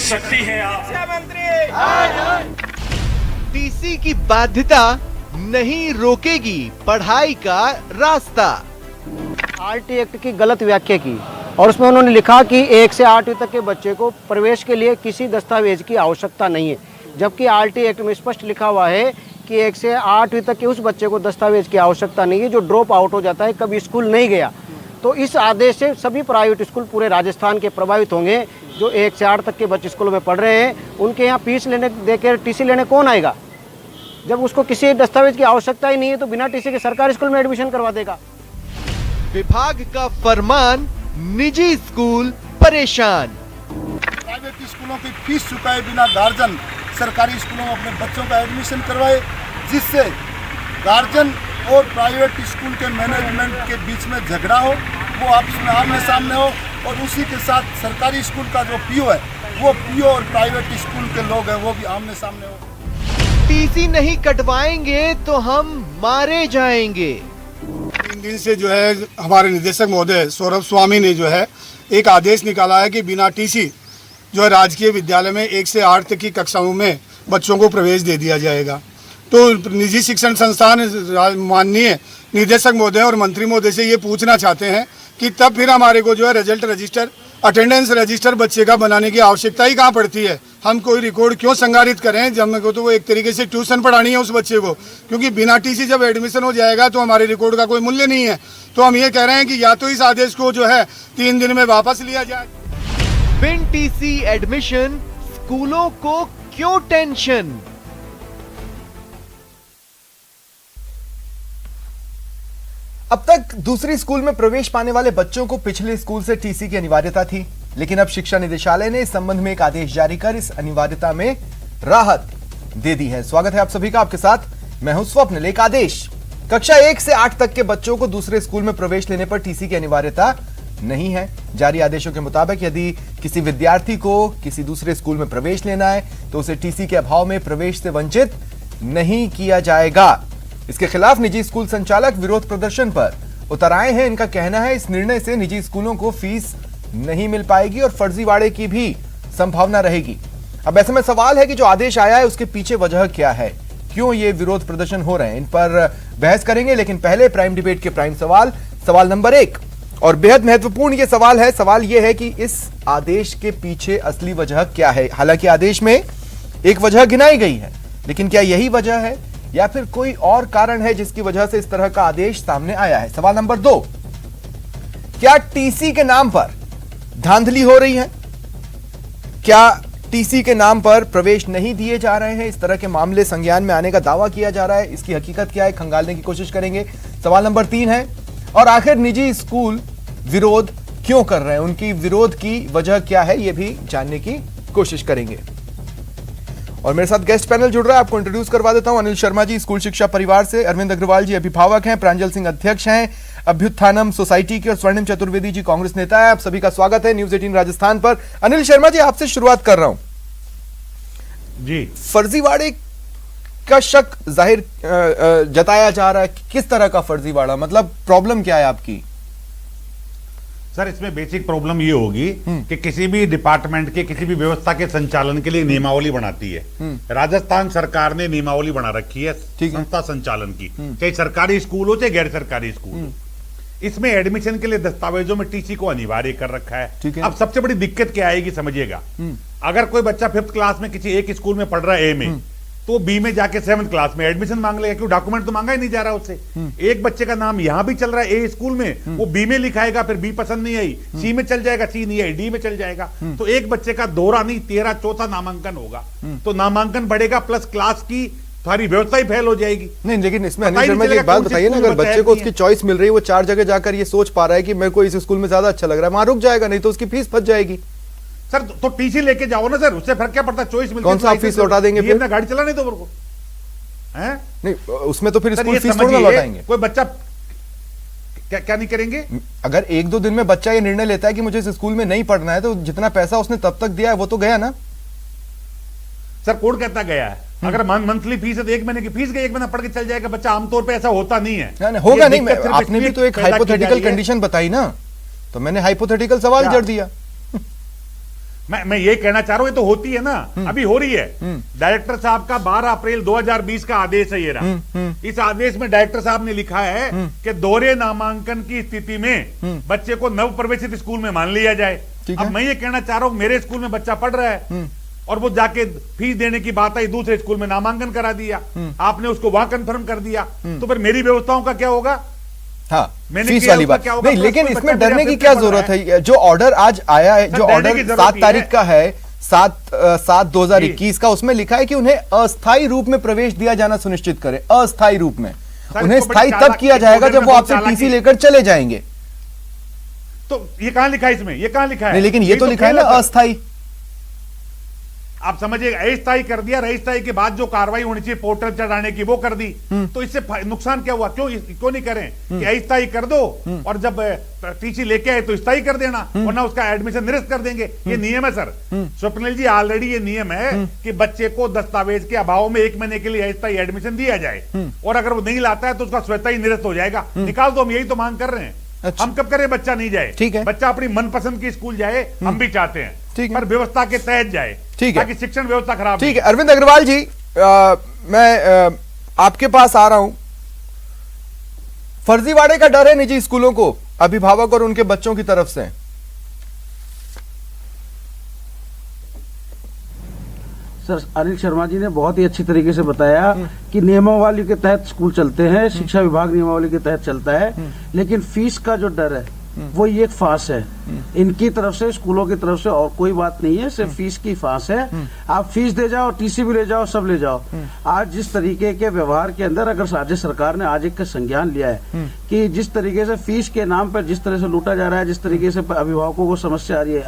शक्ति है आप। टीसी की बाध्यता नहीं रोकेगी पढ़ाई का रास्ता। आरटी एक्ट की गलत व्याख्या की और उसमें उन्होंने लिखा कि 1 से 8वीं तक के बच्चे को प्रवेश के लिए किसी दस्तावेज की आवश्यकता नहीं है, जबकि आरटी एक्ट में स्पष्ट लिखा हुआ है कि 1 से 8वीं तक के उस बच्चे को दस्तावेज की आवश्यकता नहीं है जो ड्रॉप आउट हो जाता है, कभी स्कूल नहीं गया। तो इस आदेश से सभी प्राइवेट स्कूल पूरे राजस्थान के प्रभावित होंगे। जो 1 से 8 तक के बच्चे स्कूलों में पढ़ रहे हैं, उनके यहाँ फीस लेने देकर टीसी लेने कौन आएगा? जब उसको किसी दस्तावेज की आवश्यकता ही नहीं है तो बिना टीसी के सरकारी स्कूल में एडमिशन करवा देगा। विभाग का फरमान, निजी स्कूल परेशान। प्राइवेट स्कूलों की फीस चुकाए बिना गार्जियन सरकारी स्कूलों में अपने बच्चों का एडमिशन करवाए, जिससे गार्जियन और प्राइवेट स्कूल के मैनेजमेंट के बीच में झगड़ा हो, वो आपस में आमने सामने हो, और उसी के साथ सरकारी स्कूल का जो पीओ है वो पीओ और प्राइवेट स्कूल के लोग हैं वो भी आमने सामने हो। टीसी नहीं कटवाएंगे तो हम मारे जाएंगे। 3 दिन से जो है हमारे निदेशक महोदय सौरभ स्वामी ने जो है एक आदेश निकाला है कि बिना टीसी जो है राजकीय विद्यालय में 1 से 8 तक की कक्षाओं में बच्चों को प्रवेश दे दिया जाएगा। तो निजी शिक्षण संस्थान माननीय निदेशक महोदय और मंत्री महोदय से ये पूछना चाहते हैं कि तब फिर हमारे को जो है रिजल्ट रजिस्टर, अटेंडेंस रजिस्टर बच्चे का बनाने की आवश्यकता ही कहाँ पड़ती है? हम कोई रिकॉर्ड क्यों संगारित करें जब हमको तो वो एक तरीके से ट्यूशन पढ़ानी है उस बच्चे को, क्योंकि बिना टीसी जब एडमिशन हो जाएगा तो हमारे रिकॉर्ड का कोई मूल्य नहीं है। तो हम ये कह रहे हैं कि या तो इस आदेश को जो है 3 दिन में वापस लिया जाए। बिन टीसी एडमिशन स्कूलों को क्यों टेंशन? अब तक दूसरी स्कूल में प्रवेश पाने वाले बच्चों को पिछले स्कूल से टीसी की अनिवार्यता थी, लेकिन अब शिक्षा निदेशालय ने इस संबंध में एक आदेश जारी कर इस अनिवार्यता में राहत दे दी है। स्वागत है आप सभी का, आपके साथ मैं हूं स्वप्निल। एक आदेश, कक्षा 1 से 8 तक के बच्चों को दूसरे स्कूल में प्रवेश लेने पर टीसी की अनिवार्यता नहीं है। जारी आदेशों के मुताबिक यदि किसी विद्यार्थी को किसी दूसरे स्कूल में प्रवेश लेना है तो उसे टीसी के अभाव में प्रवेश से वंचित नहीं किया जाएगा। इसके खिलाफ निजी स्कूल संचालक विरोध प्रदर्शन पर उतर आए हैं। इनका कहना है इस निर्णय से निजी स्कूलों को फीस नहीं मिल पाएगी और फर्जीवाड़े की भी संभावना रहेगी। अब ऐसे में सवाल है कि जो आदेश आया है उसके पीछे वजह क्या है, क्यों ये विरोध प्रदर्शन हो रहे हैं, इन पर बहस करेंगे। लेकिन पहले प्राइम डिबेट के प्राइम सवाल नंबर 1, और बेहद महत्वपूर्ण ये सवाल है। सवाल ये है कि इस आदेश के पीछे असली वजह क्या है। हालांकि आदेश में एक वजह गिनाई गई है, लेकिन क्या यही वजह है या फिर कोई और कारण है जिसकी वजह से इस तरह का आदेश सामने आया है? सवाल नंबर 2, क्या टीसी के नाम पर धांधली हो रही है? क्या टीसी के नाम पर प्रवेश नहीं दिए जा रहे हैं? इस तरह के मामले संज्ञान में आने का दावा किया जा रहा है, इसकी हकीकत क्या है, खंगालने की कोशिश करेंगे। सवाल नंबर 3 है, और आखिर निजी स्कूल विरोध क्यों कर रहे हैं, उनकी विरोध की वजह क्या है, यह भी जानने की कोशिश करेंगे। और मेरे साथ गेस्ट पैनल जुड़ रहा है, आपको इंट्रोड्यूस करवा देता हूं। अनिल शर्मा जी स्कूल शिक्षा परिवार से, अरविंद अग्रवाल जी अभिभावक हैं, प्रांजल सिंह अध्यक्ष हैं अभ्युत्थानम सोसाइटी के, और स्वर्णिम चतुर्वेदी जी कांग्रेस नेता है। आप सभी का स्वागत है न्यूज 18 राजस्थान पर। अनिल शर्मा जी, आपसे शुरुआत कर रहा हूं जी। फर्जीवाड़े का शक जाहिर जताया जा रहा है, किस तरह का फर्जीवाड़ा, मतलब प्रॉब्लम क्या है आपकी? सर, इसमें बेसिक प्रॉब्लम ये होगी कि किसी भी डिपार्टमेंट के किसी भी व्यवस्था के संचालन के लिए नियमावली बनाती है। राजस्थान सरकार ने नियमावली बना रखी है संस्था संचालन की, चाहे सरकारी स्कूल हो चाहे गैर सरकारी स्कूल हो। इसमें एडमिशन के लिए दस्तावेजों में टीसी को अनिवार्य कर रखा है। अब सबसे बड़ी दिक्कत क्या आएगी समझिएगा, अगर कोई बच्चा 5th क्लास में किसी एक स्कूल में पढ़ रहा है ए में, तो बी में जाके 7th क्लास में एडमिशन मांग लेगा, क्यों? डॉक्यूमेंट तो मांगा ही नहीं जा रहा उससे। एक बच्चे का नाम यहां भी चल रहा है ए स्कूल में, वो बी में लिखाएगा, फिर बी पसंद नहीं आई, सी में चल जाएगा, सी नहीं आई, डी में चल जाएगा। तो एक बच्चे का दोहरा नहीं 13 चौथा नामांकन होगा। तो नामांकन बढ़ेगा प्लस क्लास की सारी व्यवस्था ही फेल हो जाएगी। नहीं, लेकिन इसमें अनिल शर्मा जी एक बात बताइए ना, अगर बच्चे को उसकी चॉइस मिल रही है, वो 4 जगह जाकर ये सोच पा रहा है कि मेरे को इस स्कूल में ज्यादा अच्छा लग रहा है, वहां रुक जाएगा, नहीं तो उसकी फीस फंस जाएगी। सर तो टीसी लेके जाओ ना सर, उससे फर्क क्या पड़ता है? चॉइस मिलती है, कौन सा आप फीस लौटा देंगे? अपना गाड़ी चला नहीं तो को है? नहीं, उसमें तो फिर स्कूल फीस थोड़ा लौटाएंगे। कोई बच्चा क्या नहीं करेंगे? अगर 1-2 दिन में बच्चा ये निर्णय लेता है कि मुझे इस स्कूल में नहीं पढ़ना है, तो जितना पैसा उसने तब तक दिया है वो तो गया ना। सर कोड कहता गया है, अगर मंथली फीस है तो 1 महीने की फीस गई, 1 महीना पढ़ के चल जाएगा बच्चा। आमतौर पे ऐसा होता नहीं है। होगा नहीं, आपने भी तो एक हाइपोथेटिकल कंडीशन बताई ना, तो मैंने हाइपोथेटिकल सवाल जड़ दिया। मैं ये कहना चाह रहा हूं, ये तो होती है ना, अभी हो रही है। डायरेक्टर साहब का 12 अप्रैल 2020 का आदेश है ये रहा। इस आदेश में डायरेक्टर साहब ने लिखा है कि दोहरे नामांकन की स्थिति में बच्चे को नव प्रवेशित स्कूल में मान लिया जाए। अब मैं ये कहना चाह रहा हूं, मेरे स्कूल में बच्चा पढ़ रहा है और वो जाके फीस देने की बात आई, दूसरे स्कूल में नामांकन करा दिया, आपने उसको वहां कंफर्म कर दिया, तो फिर मेरी व्यवस्थाओं का क्या होगा? हाँ, फीस वाली बात नहीं, लेकिन इसमें डरने की क्या जरूरत है? जो ऑर्डर आज आया है, जो ऑर्डर 7 तारीख का है, 7/7/2021 का, उसमें लिखा है कि उन्हें अस्थायी रूप में प्रवेश दिया जाना सुनिश्चित करें। अस्थायी रूप में उन्हें स्थायी तब किया जाएगा जब वो आपसे टीसी लेकर चले जाएंगे। तो ये कहां लिखा है इसमें? ये कहां लिखा है? नहीं, लेकिन ये तो लिखा है ना अस्थायी। आप समझिए, अस्थायी कर दिया, अस्थायी के बाद जो कार्रवाई होनी चाहिए पोर्टल चढ़ाने की वो कर दी, तो इससे नुकसान क्या हुआ? क्यों नहीं करें कि अस्थायी कर दो और जब टीसी लेके आए तो स्थायी कर देना, वरना उसका एडमिशन निरस्त कर देंगे। ये नियम है सर स्वप्निल जी, ऑलरेडी ये नियम है कि बच्चे को दस्तावेज के अभाव में 1 महीने के लिए अस्थायी एडमिशन दिया जाए, और अगर वो नहीं लाता है तो उसका स्वतः ही निरस्त हो जाएगा। निकाल दो, हम यही तो मांग कर रहे हैं। अच्छा। हम कब करें बच्चा नहीं जाए? ठीक है, बच्चा अपनी मनपसंद की स्कूल जाए, हम भी चाहते हैं, पर व्यवस्था के तहत जाए, ताकि शिक्षण व्यवस्था खराब। ठीक है अरविंद अग्रवाल जी, मैं आपके पास आ रहा हूं। फर्जीवाड़े का डर है निजी स्कूलों को, अभिभावक और उनके बच्चों की तरफ से। सर, अनिल शर्मा जी ने बहुत ही अच्छी तरीके से बताया कि नियमावली के तहत स्कूल चलते हैं, शिक्षा विभाग नियमावली के तहत चलता है, लेकिन फीस का जो डर है वो ये एक फांस है इनकी तरफ से, स्कूलों की तरफ से, और कोई बात नहीं है, सिर्फ फीस की फांस है। आप फीस दे जाओ, टीसी भी ले जाओ, सब ले जाओ। आज जिस तरीके के व्यवहार के अंदर, अगर राज्य सरकार ने आज एक संज्ञान लिया है कि जिस तरीके से फीस के नाम पर जिस तरह से लूटा जा रहा है, जिस तरीके से अभिभावकों को समस्या आ रही है,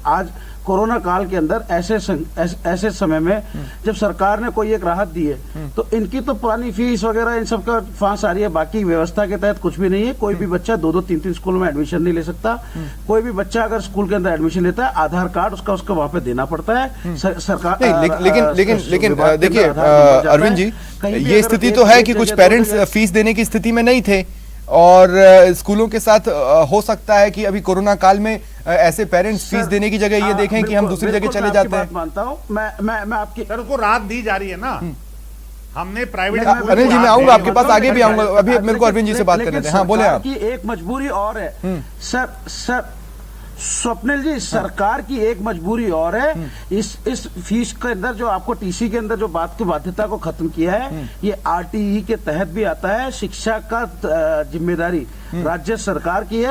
आज कोरोना काल के अंदर ऐसे समय में जब सरकार ने कोई एक राहत दी है, तो इनकी तो पुरानी फीस वगैरह इन सब का फांस आ रही है। बाकी व्यवस्था के तहत कुछ भी नहीं है। कोई भी बच्चा 2-2, 3-3 स्कूल में एडमिशन नहीं ले सकता। कोई भी बच्चा अगर स्कूल के अंदर एडमिशन लेता है, आधार कार्ड उसका वहां पे देना पड़ता है। सरकार लेकिन देखिए अरविंद जी, ये स्थिति तो है कि कुछ पेरेंट्स फीस देने की स्थिति में नहीं थे, और स्कूलों के साथ हो सकता है कि अभी कोरोना काल में ऐसे पेरेंट्स फीस देने की जगह ये देखें कि हम दूसरी जगह चले जाते हैं। मानता हूँ मैं आपकी, सर उसको राहत दी जा रही है ना। हमने प्राइवेट, अनिल जी मैं आऊंगा आपके पास, आगे भी आऊंगा, अभी मेरे को अरविंद जी से बात करने दें। हाँ बोले आप। एक मजबूरी और है सर स्वप्निल जी, सरकार की एक मजबूरी और है, इस फीस के अंदर जो आपको टीसी के अंदर जो बात की बाध्यता को खत्म किया है, ये आरटीई के तहत भी आता है। शिक्षा का जिम्मेदारी राज्य सरकार की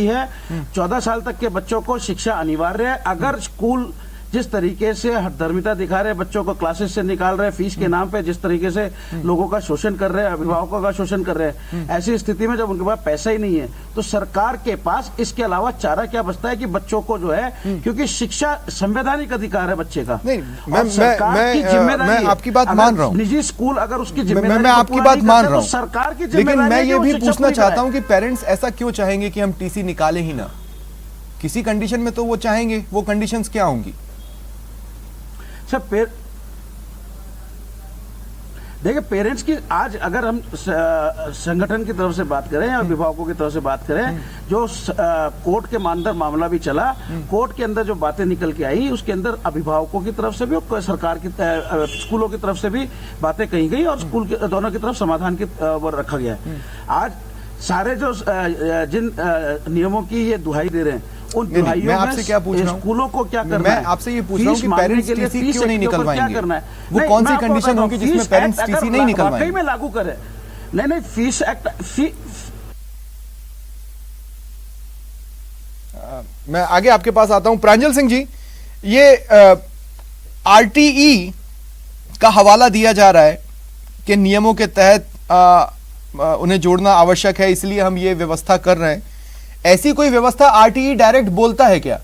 है, 14 साल तक के बच्चों को शिक्षा अनिवार्य है। अगर स्कूल जिस तरीके से हठधर्मिता दिखा रहे, बच्चों को क्लासेस से निकाल रहे फीस के नाम पे, जिस तरीके से लोगों का शोषण कर रहे हैं, अभिभावकों का शोषण कर रहे हैं, ऐसी स्थिति में जब उनके पास पैसा ही नहीं है, तो सरकार के पास इसके अलावा चारा क्या बचता है कि बच्चों को जो है, क्योंकि शिक्षा संवैधानिक अधिकार है बच्चे का। नहीं, मैं आपकी बात मान रहा हूँ। निजी स्कूल अगर उसकी जिम्मेदारी, मैं आपकी बात मान रहा हूँ, सरकार की लेकिन मैं ये भी पूछना चाहता हूँ कि पेरेंट्स ऐसा क्यों चाहेंगे कि हम टीसी निकाले ही ना? किसी कंडीशन में तो वो चाहेंगे, वो कंडीशंस क्या होंगी? देखिए, पेरेंट्स की आज अगर हम संगठन की तरफ से बात करें या अभिभावकों की तरफ से बात करें, जो कोर्ट के अंदर मामला भी चला, कोर्ट के अंदर जो बातें निकल के आई, उसके अंदर अभिभावकों की तरफ से भी और सरकार की स्कूलों की तरफ से भी बातें कही गई, और स्कूल के दोनों की तरफ समाधान की वो रखा गया है। आज सारे जो जिन नियमों की ये दुहाई दे रहे हैं, उन दुहाइयों मैं आपसे क्या पूछ रहा हूं, स्कूलों को क्या करना है? मैं आपसे ये पूछ रहा हूं कि पेरेंट्स टीसी क्यों नहीं निकलवाएंगे? वो कौन सी कंडीशन होगी जिसमें पेरेंट्स टीसी नहीं निकलवाएंगे? में लागू करें। नहीं, फीस एक्ट मैं आगे आपके पास आता हूं। प्रांजल सिंह जी, ये आरटीई का हवाला दिया जा रहा है कि नियमों के तहत उन्हें जोड़ना आवश्यक है, इसलिए हम ये व्यवस्था कर रहे हैं। ऐसी कोई व्यवस्था आरटीई डायरेक्ट बोलता है क्या?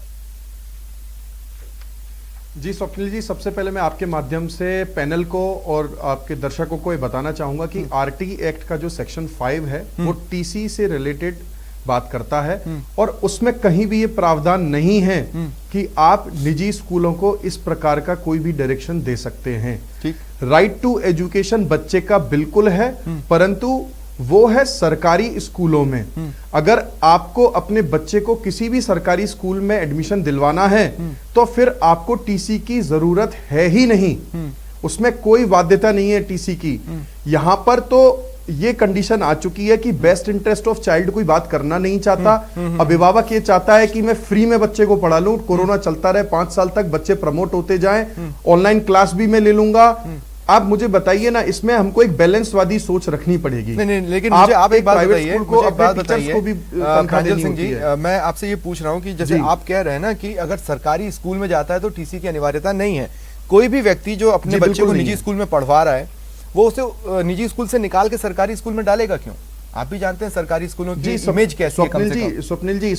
जी स्वप्निल जी, सबसे पहले मैं आपके माध्यम से पैनल को और आपके दर्शकों को ये बताना चाहूंगा कि आरटीई एक्ट का जो सेक्शन 5 है वो टीसी से रिलेटेड बात करता है, और उसमें कहीं भी ये प्रावधान नहीं है कि आप निजी स्कूलों को इस प्रकार का कोई भी डायरेक्शन दे सकते हैं। ठीक, राइट टू एजुकेशन बच्चे का बिल्कुल है, परंतु वो है सरकारी स्कूलों में। अगर आपको अपने बच्चे को किसी भी सरकारी स्कूल में एडमिशन दिलवाना है तो फिर आपको टीसी की जरूरत है ही नहीं, उसमें कोई बाध्यता नहीं है टीसी की। यहां पर तो ये कंडीशन आ चुकी है कि बेस्ट इंटरेस्ट ऑफ चाइल्ड कोई बात करना नहीं चाहता। अभिभावक ये चाहता है कि मैं फ्री में बच्चे को पढ़ा लूं, कोरोना चलता रहे, 5 साल तक बच्चे प्रमोट होते जाएं, ऑनलाइन क्लास भी मैं ले लूंगा। आप मुझे बताइए ना, इसमें हमको एक बैलेंसवादी सोच रखनी पड़ेगी। नहीं, लेकिन मुझे आप एक बात बताइए, को अपने टीचर्स को भी प्रांजल सिंह जी, मैं आपसे ये पूछ रहा हूँ कि जैसे आप कह रहे हैं ना कि अगर सरकारी स्कूल में जाता है तो टीसी की अनिवार्यता नहीं है। कोई भी व्यक्ति जो अपने बच्चे को निजी स्कूल में पढ़वा रहा है वो उसे निजी स्कूल से निकाल के सरकारी स्कूल में डालेगा क्यों? आप भी जानते हैं सरकारी स्कूलों की इमेज कैसी है। स्वप्निल जी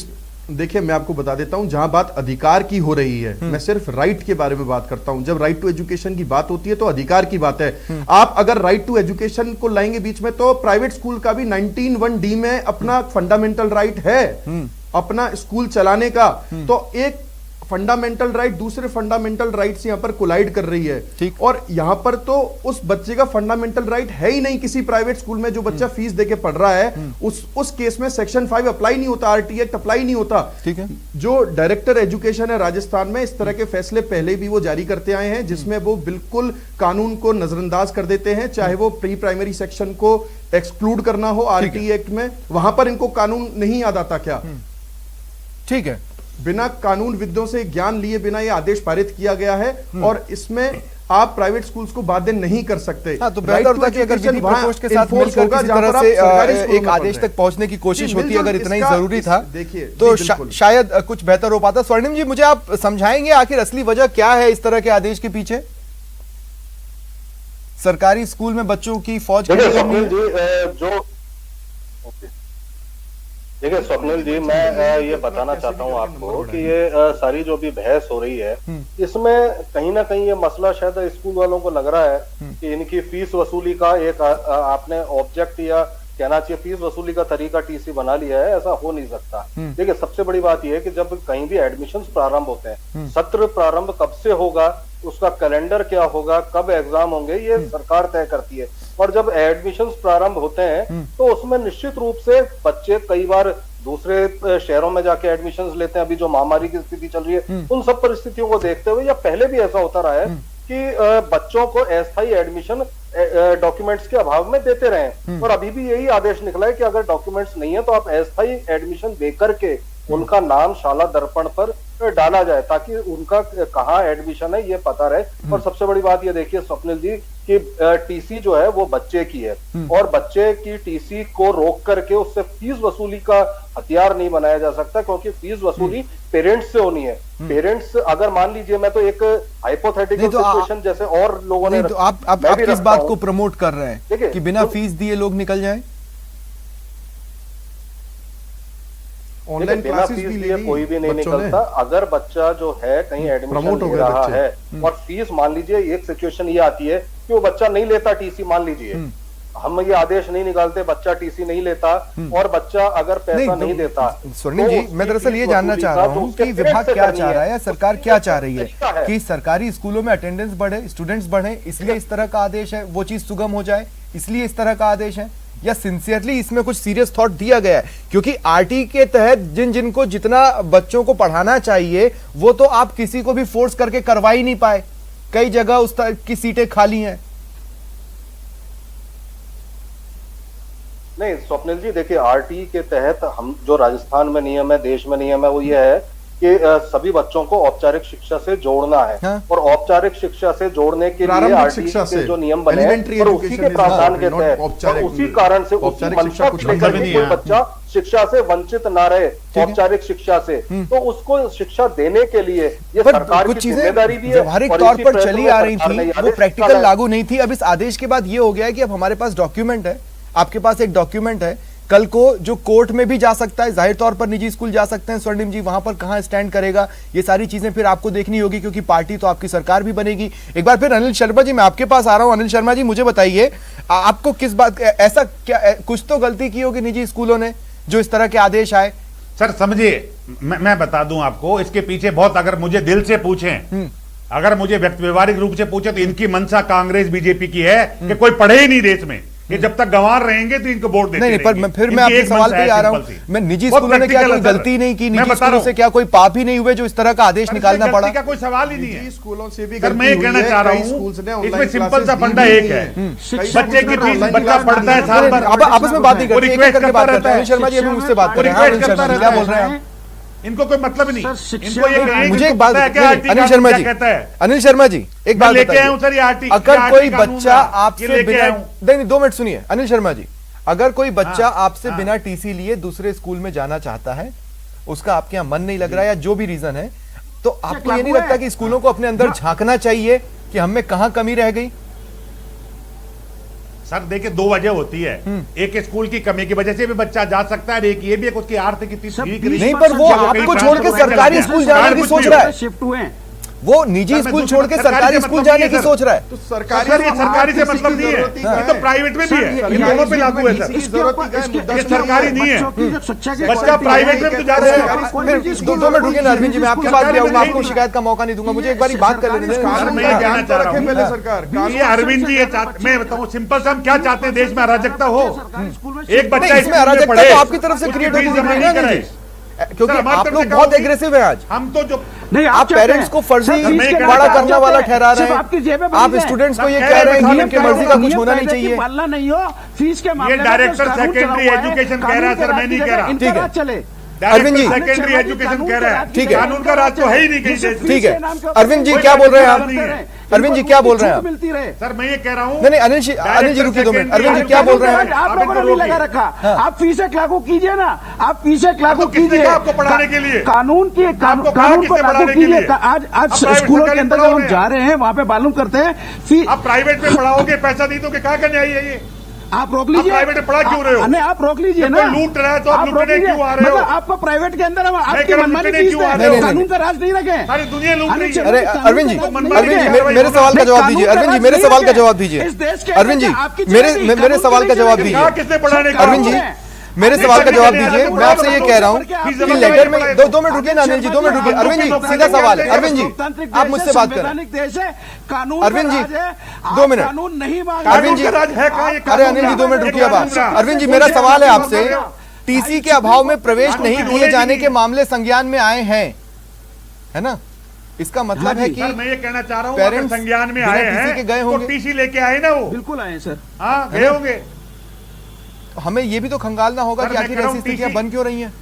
देखिए, मैं आपको बता देता हूं, जहां बात अधिकार की हो रही है, मैं सिर्फ राइट के बारे में बात करता हूं। जब राइट टू एजुकेशन की बात होती है तो अधिकार की बात है। आप अगर राइट टू एजुकेशन को लाएंगे बीच में, तो प्राइवेट स्कूल का भी 19(1)(d) में अपना फंडामेंटल राइट है अपना स्कूल चलाने का। तो एक फंडामेंटल राइट दूसरे फंडामेंटल राइट से यहां पर कोलाइड कर रही है। ठीक। और यहां पर तो उस बच्चे का फंडामेंटल राइट है ही नहीं। किसी प्राइवेट स्कूल में जो बच्चा फीस देके पढ़ रहा है उस केस में सेक्शन 5 अप्लाई नहीं होता, आरटी एक्ट अप्लाई नहीं होता। ठीक है। जो डायरेक्टर एजुकेशन है राजस्थान में, इस तरह के फैसले पहले भी वो जारी करते आए हैं, जिसमें वो बिल्कुल कानून को नजरअंदाज कर देते हैं, चाहे वो प्री प्राइमरी सेक्शन को एक्सक्लूड करना हो आरटी एक्ट में, वहां पर इनको कानून नहीं याद आता क्या? ठीक है। बिना कानून विदों से ज्ञान लिए बिना ये आदेश पारित किया गया है और इसमें आप प्राइवेट स्कूल्स को बाध्य नहीं कर सकते। हाँ, तो बेहतर होता कि अगर विधि प्रकोष्ठ के साथ मिलकर किसी तरह से एक आदेश तक पहुंचने की कोशिश होती, अगर इतना ही जरूरी था तो शायद कुछ बेहतर हो पाता। स्वर्णिम जी, मुझे आप समझाएंगे आखिर असली वजह क्या है इस तरह के आदेश के पीछे? सरकारी स्कूल में बच्चों की फौज देखिए स्वप्निल जी, मैं ये बताना चाहता हूँ आपको कि ये सारी जो भी बहस हो रही है, इसमें कहीं ना कहीं ये मसला शायद स्कूल वालों को लग रहा है कि इनकी फीस वसूली का एक आपने ऑब्जेक्ट या कहना चाहिए फीस वसूली का तरीका टीसी बना लिया है। ऐसा हो नहीं सकता। देखिए, सबसे बड़ी बात यह है कि जब कहीं भी एडमिशंस प्रारंभ होते हैं, सत्र प्रारंभ कब से होगा, उसका कैलेंडर क्या होगा, कब एग्जाम होंगे, ये सरकार तय करती है। और जब एडमिशंस प्रारंभ होते हैं तो उसमें निश्चित रूप से बच्चे कई बार दूसरे शहरों में जाके एडमिशंस लेते हैं। अभी जो महामारी की स्थिति चल रही है, उन सब परिस्थितियों को देखते हुए, या पहले भी ऐसा होता रहा है कि बच्चों को अस्थायी एडमिशन डॉक्यूमेंट्स के अभाव में देते रहे। और अभी भी यही आदेश निकला है कि अगर डॉक्यूमेंट्स नहीं है तो आप अस्थायी एडमिशन देकर के उनका नाम शाला दर्पण पर डाला जाए, ताकि उनका कहाँ एडमिशन है ये पता रहे। और सबसे बड़ी बात ये देखिए स्वप्निल जी कि टीसी जो है वो बच्चे की है, और बच्चे की टीसी को रोक करके उससे फीस वसूली का हथियार नहीं बनाया जा सकता, क्योंकि फीस वसूली पेरेंट्स से होनी है। पेरेंट्स अगर मान लीजिए, मैं तो एक हाइपोथेटिकल सिचुएशन जैसे और लोगों ने, तो आप किस बात को प्रमोट कर रहे हैं कि बिना फीस दिए लोग निकल जाएं? ऑनलाइन क्लासेस भी लिए कोई भी नहीं निकलता। अगर बच्चा जो है कहीं एडमिशन ले रहा है और फीस, मान लीजिए एक सिचुएशन ये आती है कि वो बच्चा नहीं लेता टीसी, मान लीजिए हम ये आदेश नहीं निकालते, बच्चा टीसी नहीं लेता और बच्चा अगर पैसा नहीं देता। स्वर्णिम जी, मैं दरअसल ये जानना चाह रहा हूँ कि विभाग क्या चाह रहा है या सरकार क्या चाह रही है कि सरकारी स्कूलों में अटेंडेंस बढ़े, स्टूडेंट्स बढ़े, इसलिए इस तरह का आदेश है, वो चीज सुगम हो जाए इसलिए इस तरह का आदेश है, या सिंसियरली इसमें कुछ सीरियस थॉट दिया गया है? क्योंकि आरटी के तहत जिनको जितना बच्चों को पढ़ाना चाहिए वो तो आप किसी को भी फोर्स करके करवा ही नहीं पाए। कई जगह उस तरह की सीटें खाली हैं। नहीं स्वप्निल जी, देखिए आरटी के तहत हम जो राजस्थान में नियम है, देश में नियम है, वो ये है कि सभी बच्चों को औपचारिक शिक्षा से जोड़ना है। हाँ? और औपचारिक शिक्षा से जोड़ने के लिए आरटी के जो नियम बने हैं और उसी के प्रावधान के तहत, और उसी कारण से उसी मंशा को लेकर के कोई बच्चा शिक्षा से वंचित ना रहे, औपचारिक शिक्षा से, तो उसको शिक्षा देने के लिए ये सरकार की जिम्मेदारी भी है। व्यवहारिक तौर पर चली आ रही थी, वो प्रैक्टिकल लागू नहीं थी। अब इस आदेश के बाद ये हो गया है कि अब हमारे पास डॉक्यूमेंट है, आपके पास एक डॉक्यूमेंट है, कल को जो कोर्ट में भी जा सकता है, जाहिर तौर पर निजी स्कूल जा सकते हैं। स्वर्णिम जी, वहां पर कहां स्टैंड करेगा, ये सारी चीजें फिर आपको देखनी होगी, क्योंकि पार्टी तो आपकी सरकार भी बनेगी। एक बार फिर अनिल शर्मा जी, मैं आपके पास आ रहा हूं। अनिल शर्मा जी, मुझे बताइए, आपको किस बात, ऐसा क्या कुछ तो गलती की होगी निजी स्कूलों ने जो इस तरह के आदेश आए? सर समझिए, मैं बता दूं आपको, इसके पीछे बहुत, अगर मुझे दिल से पूछें, अगर मुझे व्यवहारिक रूप से पूछे, तो इनकी मंशा कांग्रेस बीजेपी की है कि कोई पढ़े ही नहीं देश में, ये जब तक गंवार रहेंगे तो इनको वोट देते नहीं पर मैं आपके सवाल पे आ रहा हूँ, मैं निजी स्कूलों ने क्या कोई गलती नहीं की, निजी स्कूलों से क्या कोई पाप ही नहीं हुए जो इस तरह का आदेश निकालना पड़ा? का कोई सवाल ही नहीं है। स्कूलों से भी मैं ये कहना चाह रहा हूँ, इसमें सिंपल सा फंडा एक है, बच्चे की फीस बच्चा पढ़ता है साल भर, अब आपस में बात नहीं करते, एक करके बात करते हैं। अनिल शर्मा जी अभी मुझसे बात कर रहे हैं, अनिल शर्मा जी क्या बोल रहे हैं? इनको कोई मतलब नहीं। इनको ये मुझे एक बात, अनिल शर्मा जी, अनिल शर्मा जी एक बात बताइए, अगर कोई बच्चा आपसे बिना, नहीं 2 मिनट सुनिए अनिल शर्मा जी, अगर कोई बच्चा आपसे बिना टीसी लिए दूसरे स्कूल में जाना चाहता है, उसका आपके यहाँ मन नहीं लग रहा है या जो भी रीजन है, तो आपको ये नहीं लगता कि स्कूलों को अपने अंदर झांकना चाहिए कि हम में कहां कमी रह गई? सर देखिए 2 वजह होती है, एक स्कूल की कमी की वजह से भी बच्चा जा सकता है, एक ये भी उसकी आर्थिक स्थिति नहीं, पर वो आपको छोड़ के सरकारी स्कूल जाने की सोच रहा है, शिफ्ट हुए, वो निजी स्कूल छोड़ के सरकारी स्कूल जाने की सोच रहा है। तो सरकारी से मतलब नहीं है, ये तो प्राइवेट में भी है, इन दोनों पे लागू है सर, ये सरकारी नहीं है, बच्चा प्राइवेट में तो जा रहा है। 2 मिनट रुकिए ना अरविंद जी, मैं आपके पास भी आऊंगा, आपको शिकायत का मौका नहीं दूंगा, मुझे एक बार बात कर लेने दें। ये अरविंद जी, मैं बताऊं सिंपल से, हम क्या चाहते हैं, देश में अराजकता हो, एक बच्चा इसमें अराजकता तो आपकी तरफ से क्रिएट होती दिख रही है ना जी, क्योंकि आप लोग बहुत एग्रेसिव हैं आज। हम तो जो नहीं, आप पेरेंट्स को फर्जी बड़ा करने वाला ठहरा रहे हैं, आप स्टूडेंट्स को ये कह रहे हैं कि उनकी मर्जी का कुछ होना नहीं चाहिए, पालना नहीं हो, फीस के मामले ये डायरेक्टर सेकेंडरी एजुकेशन कह रहा है सर, मैं नहीं कह रहा। ठीक है चले अरविंद जी, सेकेंडरी एजुकेशन कह रहा है, ठीक है, कानून का राज तो है ही नहीं कहीं। ठीक है अरविंद जी क्या बोल रहे हैं आप? अरविंद जी क्या बोल रहे हैं आप? मिलती रहे सर मैं ये कह रहा हूँ, नहीं अनिल जी रुकिए 2 मिनट, अरविंद जी क्या बोल रहे हैं? आप लोगों ने नहीं लगा रखा, आप फीस एक लागू कीजिए ना, आप फीस एक लागू कीजिए आपको पढ़ाने के लिए, कानून को लागू कीजिए। आज स्कूलों के अंदर जब हम जा रहे हैं वहाँ पे मालूम करते हैं, आप प्राइवेट में पढ़ाओगे, पैसा नहीं दोगे, क्या करने आई है ये? आप रोक लीजिए, प्राइवेट में पढ़ा क्यों रहे हो? नहीं आप रोक लीजिए ना, लूट रहा है तो आप लूटने क्यों आ रहे हो? आपको प्राइवेट के अंदर आपकी मनमानी लूटने क्यों आ रहे हो? कानून का राज नहीं रखे, सारी दुनिया लूट रही है। अरे अरविंद जी मेरे सवाल का जवाब दीजिए, अरविंद जी मेरे सवाल का जवाब दीजिए, अरविंद जी मेरे सवाल का जवाब दीजिए, किसने पढ़ाने का? अरविंद जी मेरे सवाल का जवाब दीजिए, मैं आपसे ये कह रहा हूँ कि लेटर में 2 मिनट रुकिए ना अनिल जी, 2 मिनट रुकिए, अरविंद जी सीधा सवाल है, अरविंद जी आप मुझसे बात करें, अरविंद जी 2 मिनट, अरविंद जी, अरे अनिल जी 2 मिनट रुकिए बात, अरविंद जी मेरा सवाल है आपसे, टीसी के अभाव में प्रवेश नहीं दिए जाने के मामले संज्ञान में आए हैं, है ना? इसका मतलब है कि मैं ये कहना चाह रहा हूँ, पेरेंट्स संज्ञान में आए हैं के गए होंगे, टीसी लेके आए ना, वो बिल्कुल आए सर, हाँ गए होंगे। हमें ये भी तो खंगालना होगा कि आखिर ऐसी स्थितियां बन क्यों रही हैं?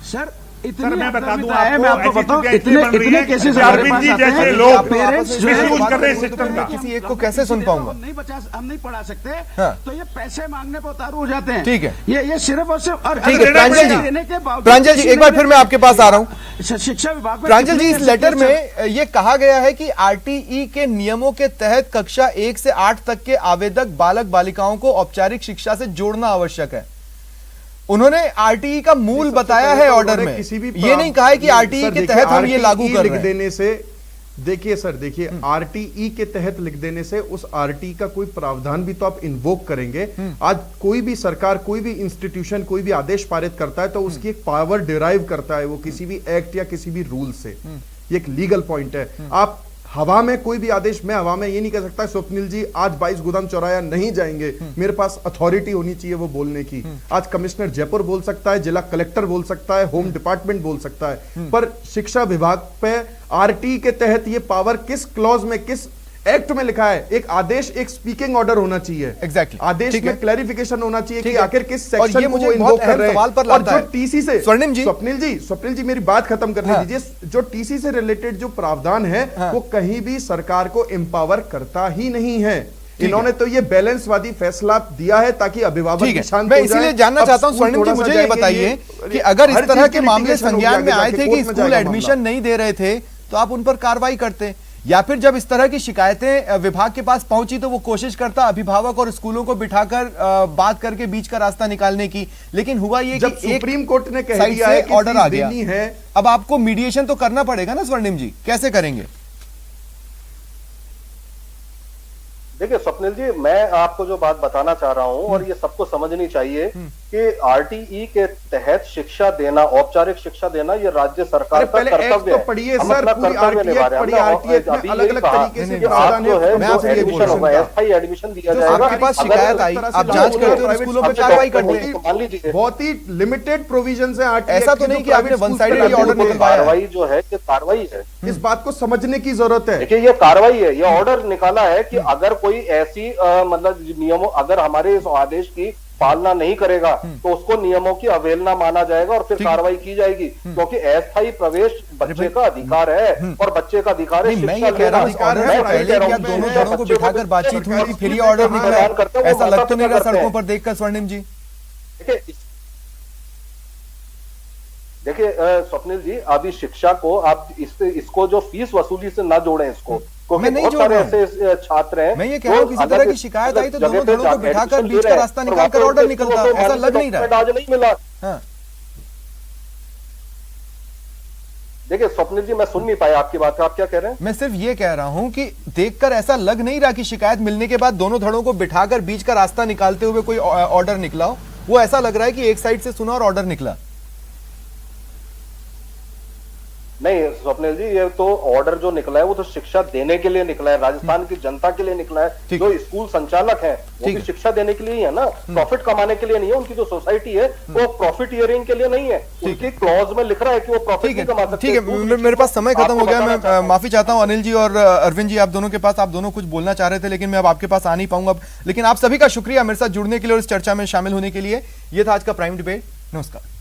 सर सर मैं बता दूं मैं आपको बताऊं, इतने केसेस अरविंद जी जैसे लोग पेरेंट्स मिसयूज कर रहे हैं सिस्टम का, किसी एक को कैसे सुन पाऊंगा? हम नहीं पढ़ा सकते, हाँ। तो ये पैसे मांगने पर उतारू हो जाते हैं। ठीक है, ये सिर्फ और सिर्फ, और ठीक है प्रांजल जी एक बार फिर मैं आपके पास आ रहा हूँ। शिक्षा विभाग में प्रांजल जी इस लेटर में ये कहा गया है कि आरटीई के नियमों के तहत कक्षा 1 से 8 तक के आवेदक बालक बालिकाओं को औपचारिक शिक्षा से जोड़ना आवश्यक है। उन्होंने आरटीई का मूल बताया है ऑर्डर में, ये नहीं कहा है कि आरटीई के तहत हम ये लागू कर रहे हैं। देने से देखिए सर, देखिए आरटीई के तहत लिख देने से उस आरटीई का कोई प्रावधान भी तो आप इन्वोक करेंगे। आज कोई भी सरकार, कोई भी इंस्टीट्यूशन, कोई भी आदेश पारित करता है तो उसकी एक पावर डिराइव करता है वो किसी भी एक्ट या किसी भी रूल से, ये एक लीगल पॉइंट है। आप हवा में कोई भी आदेश, मैं हवा में ये नहीं कह सकता स्वप्निल जी आज 22 गोदाम चौराया नहीं जाएंगे, मेरे पास अथॉरिटी होनी चाहिए वो बोलने की। आज कमिश्नर जयपुर बोल सकता है, जिला कलेक्टर बोल सकता है, होम डिपार्टमेंट बोल सकता है, पर शिक्षा विभाग पे आरटी के तहत ये पावर किस क्लॉज में, किस एक्ट में लिखा है? एक आदेश, एक स्पीकिंग ऑर्डर होना चाहिए। एग्जैक्टली आदेश में क्लैरिफिकेशन होना चाहिए कि आखिर किस और सेक्शन ये को मुझे वो बहुत इन्वोक कर अहम रहे हैं। सवाल पर और लाता जो है। टीसी से, स्वप्निल जी मेरी बात खत्म करने दीजिए। जो टीसी से रिलेटेड जो प्रावधान है वो कहीं भी सरकार को एम्पावर करता ही नहीं है। इन्होंने तो ये बैलेंसवादी फैसला दिया है ताकि अभिभावक शांत हो जाए। मैं इसीलिए जानना चाहता हूं स्वर्णिम जी, मुझे ये बताइए कि अगर इस तरह के मामले संज्ञान में आए थे कि स्कूल एडमिशन नहीं दे रहे थे तो आप उन पर कार्रवाई करते, या फिर जब इस तरह की शिकायतें विभाग के पास पहुंची तो वो कोशिश करता अभिभावक और स्कूलों को बिठाकर बात करके बीच का रास्ता निकालने की। लेकिन हुआ ये जब कि सुप्रीम कोर्ट ने कह दिया है कि ऑर्डर आ गया है, अब आपको मीडिएशन तो करना पड़ेगा ना स्वर्णिम जी, कैसे करेंगे? देखिए स्वप्निल जी, मैं आपको जो बात बताना चाह रहा हूं और ये सबको समझनी चाहिए कि आरटीई के तहत शिक्षा देना, औपचारिक शिक्षा देना, ये राज्य सरकार का कर्तव्य है। पढ़िए हम सर, अपना पूरी कर्तव्य निभा रहे हैं। पढ़िए आरटीएक्ट में अलग-अलग तरीके से आप जो है मैं आपसे ये बोल रहा हूं, अस्थायी एडमिशन दिया जाएगा। आपके पास शिकायत आई, आप जांच करते हो, स्कूलों पे कार्रवाई करते हैं। मान लीजिए बहुत ही लिमिटेड प्रोविजन है आरटीएक्ट। ऐसा तो नहीं कि आपने वन साइडेड ऑर्डर निकलवाया। कार्रवाई जो है ये कार्रवाई है, इस बात को समझने की जरूरत है। देखिए ये कार्रवाई है, ये ऑर्डर निकाला है कि अगर कोई ऐसी मतलब नियमों, अगर हमारे इस आदेश की पालना नहीं करेगा तो उसको नियमों की अवहेलना माना जाएगा और फिर कार्रवाई की जाएगी, क्योंकि अस्थायी प्रवेश बच्चे का अधिकार है और बच्चे का अधिकार है। मैं ये कह रहा हूँ पहले क्या दोनों जड़ों को बिठाकर बातचीत हुई थी, फिर ये ऑर्डर निकला है? ऐसा लग तो नहीं रहा सड़कों पर देखकर स्वर्णिम जी? देखिए स्वप्निल जी, अभी शिक्षा को आप इसको जो फीस वसूली से ना जोड़ें इसको, क्योंकि बहुत सारे ऐसे छात्र हैं। मैं ये कह रहा हूँ किसी तरह की शिकायत आई तो दोनों धड़ों को बिठाकर बीच का रास्ता निकालकर ऑर्डर निकलता, ऐसा लग नहीं रहा। आज नहीं मिला। हाँ। देखिए स्वप्निल जी, मैं सुन नहीं पाया आपकी बात, आप क्या कह रहे हैं? मैं सिर्फ ये कह रहा हूं कि देखकर ऐसा लग नहीं रहा कि शिकायत मिलने के बाद दोनों धड़ों को बिठाकर बीच का रास्ता निकालते हुए कोई ऑर्डर निकला हो। वो ऐसा लग रहा है कि एक साइड से सुना और ऑर्डर निकला। नहीं स्वप्निल जी, ये तो ऑर्डर जो निकला है वो तो शिक्षा देने के लिए निकला है, राजस्थान की जनता के लिए निकला है। जो स्कूल संचालक हैं वो भी शिक्षा देने के लिए ही है ना, प्रॉफिट कमाने के लिए नहीं है। उनकी जो सोसाइटी है वो प्रॉफिट ईयरिंग के लिए नहीं है, उनकी क्लॉज में लिख रहा है कि वो प्रॉफिट नहीं कमा सकते। ठीक है, मेरे पास समय खत्म हो गया। मैं माफी चाहता हूं अनिल जी और अरविंद जी, आप दोनों के पास, आप दोनों कुछ बोलना चाह रहे थे लेकिन मैं अब आपके पास आ नहीं पाऊंगा। लेकिन आप सभी का शुक्रिया मेरे साथ जुड़ने के लिए और इस चर्चा में शामिल होने के लिए। यह था आज का प्राइम डिबेट। नमस्कार।